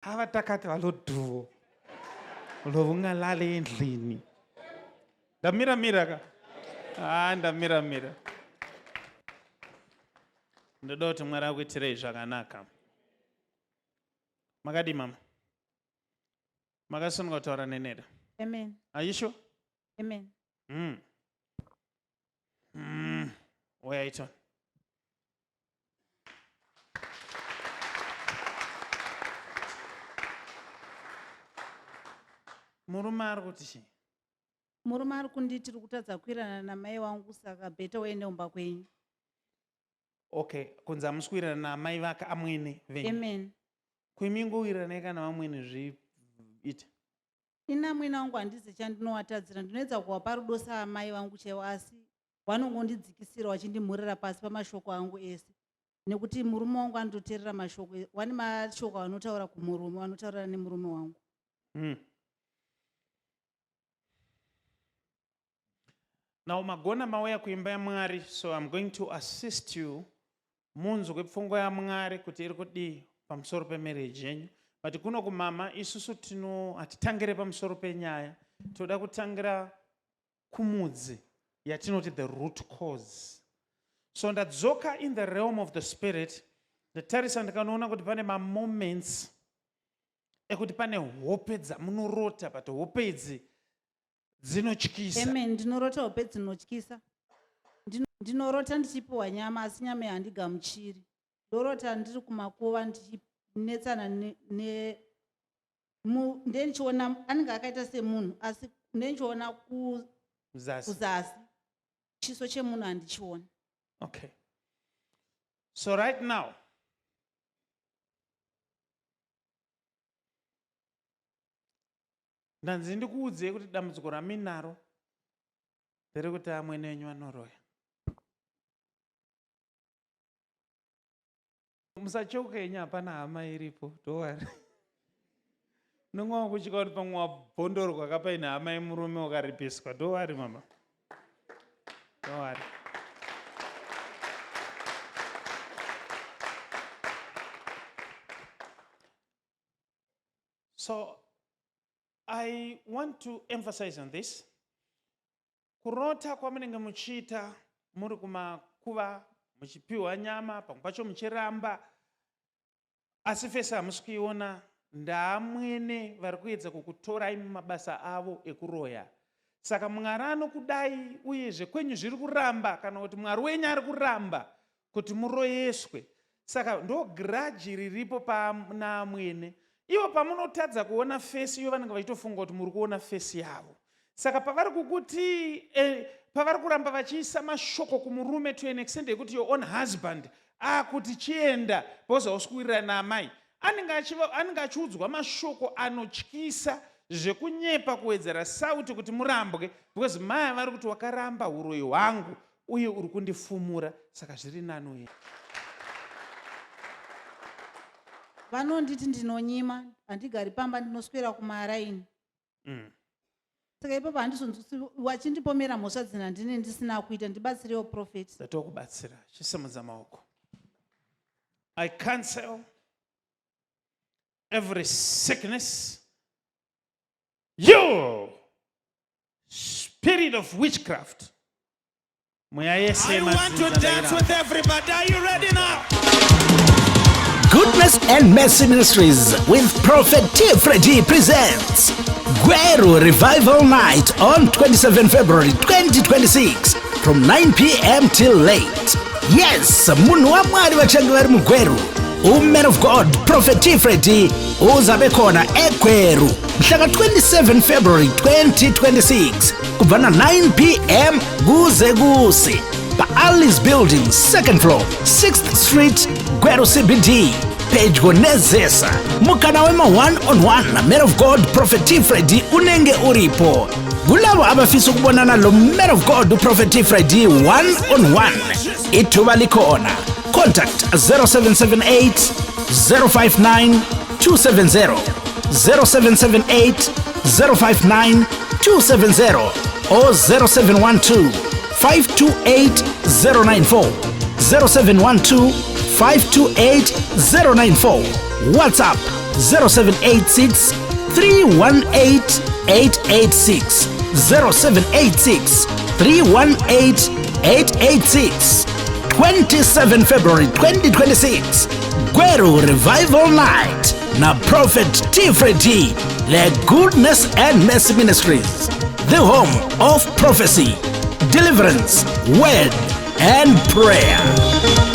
havatakati valodhuvo lovungalale endlini ndamiramira ka ndamiramira ndoda kuti Mwari akuitirei zvakanaka. Makadi mama? Makasunga kutaura nenera? Amen. Are you sure? Amen. Wait on. Murume ari kuti chii? Murume ari kunditi tiri kutadza kuirana namai wangu saka bheta uende kumba kwenyu. Okay, kunzi hamusikuirana namai vake amwene venyu? Amen. Kuimingowiranai kana vamwene zviita? Ina mwene wangu handizi chandinowatadzira, ndinoedza kuwapa rudo saamai vangu chaivo, asi vanongondidzikisira vachindimhurira pasi pamashoko angu ese, nekuti murume wangu anototeerera mashoko. Vane mashoko vanotaura kumurume, vanotaurira nemurume wangu. Now magona mauya kuimba yaMwari, so I'm going to assist you munzwe kwepfungwa yaMwari kuti iri kudii pamusoro pemarriage yenyu. But kuno kumama isusu hatitangire pamusoro penyaya, toda kutangira kumudzi yatinoti the root cause. So ndadzoka in the realm of the spirit, ndatarisa ndikanoona kuti pane moments ekuti pane hope dzamunorota, but hope idzi dzinotyisa. Amen. Ndinorota hope dzinotyisa. Ndinorota ndichipiwa nyama asi nyama yandigamuchiri. Ndorota ndiri kumakuva ndichinetsana ndenichiona anenge akaita semunhu asi ndenichiona kuzasi. Chiso chemunhu handichiona. Okay. So right now, ndanzi ndikuudzei kuti dambudziko raminaro ndere kuti amwene wenyu vanoroya. Musacheuka yenyu, hapana hama iripo, dowari. Nongwa kuchika kuti pamwe wabhondorwa kapaine hama yemurume ukaripiswa, dowari mama. Dowari. So I want to emphasize on this. Kurota kwamunenge muchiita muri kumakuva muchipiwa nyama, pamwe pacho muchiramba, asi fese hamusikuiona. Ndaamwene vari kuedza kukutorai mumabasa avo ekuroya. Saka Mwari anokudai uyezve kwenyu zviri kuramba, kana kuti Mwari wenyu ari kuramba kuti muroyeswe. Saka ndo grudge riripo pana amwene. Ivo pamunotadza kuona fesi, ivo vanenge vachitofunga kuti muri kuona fesi yavo. Saka pavari kukuti pavari kuramba vachiisa mashoko kumurume to an extent yekuti your own husband kuti chienda because usikuwirirana naamai, anenge achiudzwa mashoko anotyisa zvekunyepa kuwedzera sauti kuti murambwe, because mai vari kuti wakaramba uroyi hwangu uye uri kundifumura, saka zviri nani uye. Vanonditi ndinonyima, handigari pamba, ndinoswera kumaraini. Saka ipapo handizonzwisi wachindipomera mhosva dzina ndine ndisina kuita, ndibatsirewo prophet. Ndatokubatsira, chisimudza maoko. I cancel every sickness, you spirit of witchcraft. I want to dance with everybody. Are you ready now? Goodness and Mercy Ministries with Prophet T. Freddy presents Gweru Revival Night on 27 February 2026 from 9 p.m. till late. Yes, munhu wa Mwari vachange vari mugweru. Man of God, Prophet T. Freddy, uzabe khona eGweru mhlaka 27 February 2026 kubva na 9 p.m. kuze kuse pa-Alice Building, 2nd floor, 6th Street, Gweru CBD, pedyo nezesa. Mukana wema one-on-one na Man of God, Prophet T. Freddy unenge uripo. Kulabo abafisa ukubonana lo Man of God, Prophet T. Freddy one-on-one, ithuba likhona. Contact 0778 059 270, 0778 059 270 or 0712 528 094, 0712 528 094. WhatsApp 0786 318 886, 0786 318 886. 27 February 2026, Gweru Revival Night na Prophet T-Freddy, le Goodness and Mercy Ministries, the home of prophecy, deliverance, word and prayer.